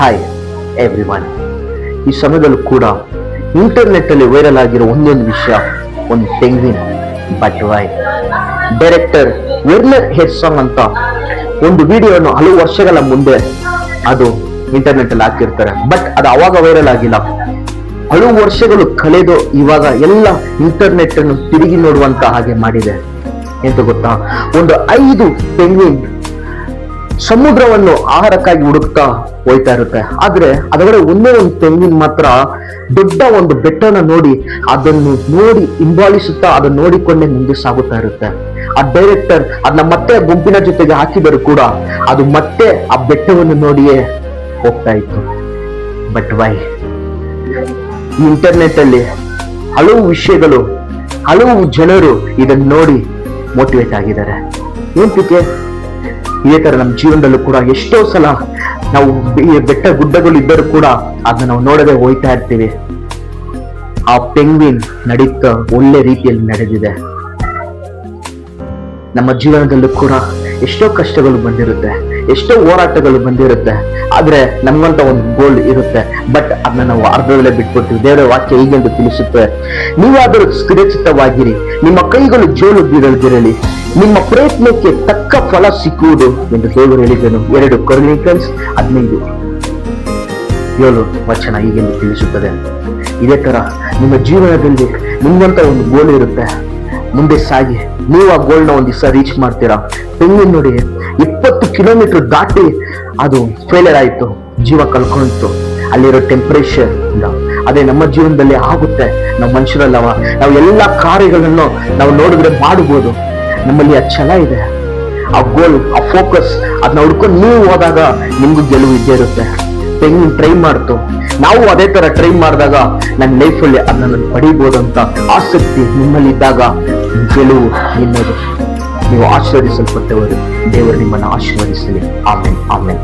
Hi everyone. ಈ ಸಮಯದಲ್ಲೂ ಕೂಡ ಇಂಟರ್ನೆಟ್ ಅಲ್ಲಿ ವೈರಲ್ ಆಗಿರೋ ಒಂದೊಂದು ವಿಷಯ, ಒಂದು ಪೆಂಗ್ವಿನ್. But why? ಡೈರೆಕ್ಟರ್ ವೆರ್ನರ್ ಹೆರ್ಸಾಂಗ್ ಅಂತ ಒಂದು ವಿಡಿಯೋನು ಹಲವು ವರ್ಷಗಳ ಮುಂದೆ ಅದು ಇಂಟರ್ನೆಟ್ ಅಲ್ಲಿ ಹಾಕಿರ್ತಾರೆ. ಬಟ್ ಅದು ಅವಾಗ ವೈರಲ್ ಆಗಿಲ್ಲ. ಹಲವು ವರ್ಷಗಳು ಕಳೆದು ಇವಾಗ ಎಲ್ಲ ಇಂಟರ್ನೆಟ್ ಅನ್ನು ತಿರುಗಿ ನೋಡುವಂತ ಹಾಗೆ ಮಾಡಿದೆ. ಎಂತ ಗೊತ್ತಾ, ಒಂದು 5 ಪೆಂಗ್ವಿನ್ ಸಮುದ್ರವನ್ನು ಆಹಾರಕ್ಕಾಗಿ ಹುಡುಕ್ತಾ ಹೋಯ್ತಾ ಇರುತ್ತೆ. ಆದ್ರೆ ಅದರ ಒಂದೇ ಒಂದು ಪೆಂಗ್ವಿನ್ ಮಾತ್ರ ದೊಡ್ಡ ಒಂದು ಬೆಟ್ಟನ ನೋಡಿ ಅದನ್ನು ನೋಡಿ ಹಿಂಬಾಲಿಸುತ್ತಾ ಅದನ್ನು ನೋಡಿಕೊಂಡೇ ಮುಂದೆ ಸಾಗುತ್ತಾ ಇರುತ್ತೆ. ಆ ಡೈರೆಕ್ಟರ್ ಅದನ್ನ ಮತ್ತೆ ಗುಂಪಿನ ಜೊತೆಗೆ ಹಾಕಿದರೂ ಕೂಡ ಅದು ಮತ್ತೆ ಆ ಬೆಟ್ಟವನ್ನು ನೋಡಿಯೇ ಹೋಗ್ತಾ ಇತ್ತು. But why? ಇಂಟರ್ನೆಟ್ ಅಲ್ಲಿ ಹಲವು ವಿಷಯಗಳು, ಹಲವು ಜನರು ಇದನ್ನು ನೋಡಿ ಮೋಟಿವೇಟ್ ಆಗಿದ್ದಾರೆ. ಏಂತಕ್ಕೆ? ಇದೇ ತರ ನಮ್ಮ ಜೀವನದಲ್ಲೂ ಕೂಡ ಎಷ್ಟೋ ಸಲ ನಾವು ಬೆಟ್ಟ ಗುಡ್ಡಗಳು ಇದ್ದರೂ ಕೂಡ ಅದನ್ನ ನಾವು ನೋಡದೆ ಹೋಯ್ತಾ ಇರ್ತೀವಿ. ಆ ಪೆಂಗ್ವಿನ್ ನಡೀತಾ ಒಳ್ಳೆ ರೀತಿಯಲ್ಲಿ ನಡೆದಿದೆ. ನಮ್ಮ ಜೀವನದಲ್ಲೂ ಕೂಡ ಎಷ್ಟೋ ಕಷ್ಟಗಳು ಬಂದಿರುತ್ತೆ, ಎಷ್ಟೋ ಹೋರಾಟಗಳು ಬಂದಿರುತ್ತೆ. ಆದ್ರೆ ನಮ್ಗಂತ ಒಂದು ಗೋಲ್ ಇರುತ್ತೆ. ಬಟ್ ಅದನ್ನ ನಾವು ಅರ್ಧದಲ್ಲೇ ಬಿಟ್ಕೊಡ್ತೀವಿ. ದೇವರ ವಾಕ್ಯ ಹೀಗೆಂದು ತಿಳಿಸುತ್ತೆ, ನೀವಾದರೂ ಸುರಕ್ಷಿತವಾಗಿರಿ, ನಿಮ್ಮ ಕೈಗಳು ಜೋಲು ಬೀಳದಿರಲಿ, ನಿಮ್ಮ ಪ್ರಯತ್ನಕ್ಕೆ ತಕ್ಕ ಫಲ ಸಿಕ್ಕುವುದು ಎಂದು ದೇವರು ಹೇಳಿದನು. 2 ಕೊರಿಂಥಿಯನ್ಸ್ 15:7 ವಚನ ಹೀಗೆಂದು ತಿಳಿಸುತ್ತದೆ. ಇದೇ ತರ ನಿಮ್ಮ ಜೀವನದಲ್ಲಿ ನಿಮ್ಮಂತ ಒಂದು ಗೋಲ್ ಇರುತ್ತೆ. ಮುಂದೆ ಸಾಗಿ ನೀವು ಆ ಗೋಲ್ನ ಒಂದು ದಿವಸ ರೀಚ್ ಮಾಡ್ತೀರಾ. ಪೆಂಗ್ವಿನ್ ನೋಡಿ 20 ಕಿಲೋಮೀಟರ್ ದಾಟಿ ಅದು ಫೇಲಿಯರ್ ಆಯ್ತು, ಜೀವ ಕಳ್ಕೊಂಡಿತ್ತು ಅಲ್ಲಿರೋ ಟೆಂಪರೇಚರ್ ಇಂದ. ಅದೇ ನಮ್ಮ ಜೀವನದಲ್ಲಿ ಆಗುತ್ತೆ. ನಾವು ಮನುಷ್ಯರಲ್ಲವ, ನಾವು ಎಲ್ಲಾ ಕಾರ್ಯಗಳನ್ನು ನಾವು ನೋಡಿದ್ರೆ ಮಾಡಬಹುದು. ನಮ್ಮಲ್ಲಿ ಆ ಛಲ ಇದೆ, ಆ ಗೋಲ್, ಆ ಫೋಕಸ್, ಅದನ್ನ ಹುಡ್ಕೊಂಡು ನೀವು ಹೋದಾಗ ನಿಮ್ಗೂ ಗೆಲುವು ಇದ್ದೇ ಇರುತ್ತೆ. ಪೆಂಗ್ವಿನ್ ಟ್ರೈ ಮಾಡ್ತು, ನಾವು ಅದೇ ತರ ಟ್ರೈ ಮಾಡಿದಾಗ ನನ್ನ ಲೈಫಲ್ಲಿ ಅದನ್ನ ಪಡಿಬಹುದು ಅಂತ ಆಸಕ್ತಿ ನಿಮ್ಮಲ್ಲಿ ಇದ್ದಾಗ ಗೆಲುವು ನಿನ್ನದು. ನೀವು ಆಶೀರ್ವದಿಸಲ್ಪಟ್ಟವರು. ದೇವರು ನಿಮ್ಮನ್ನು ಆಶೀರ್ವದಿಸಲಿ. Amen, amen.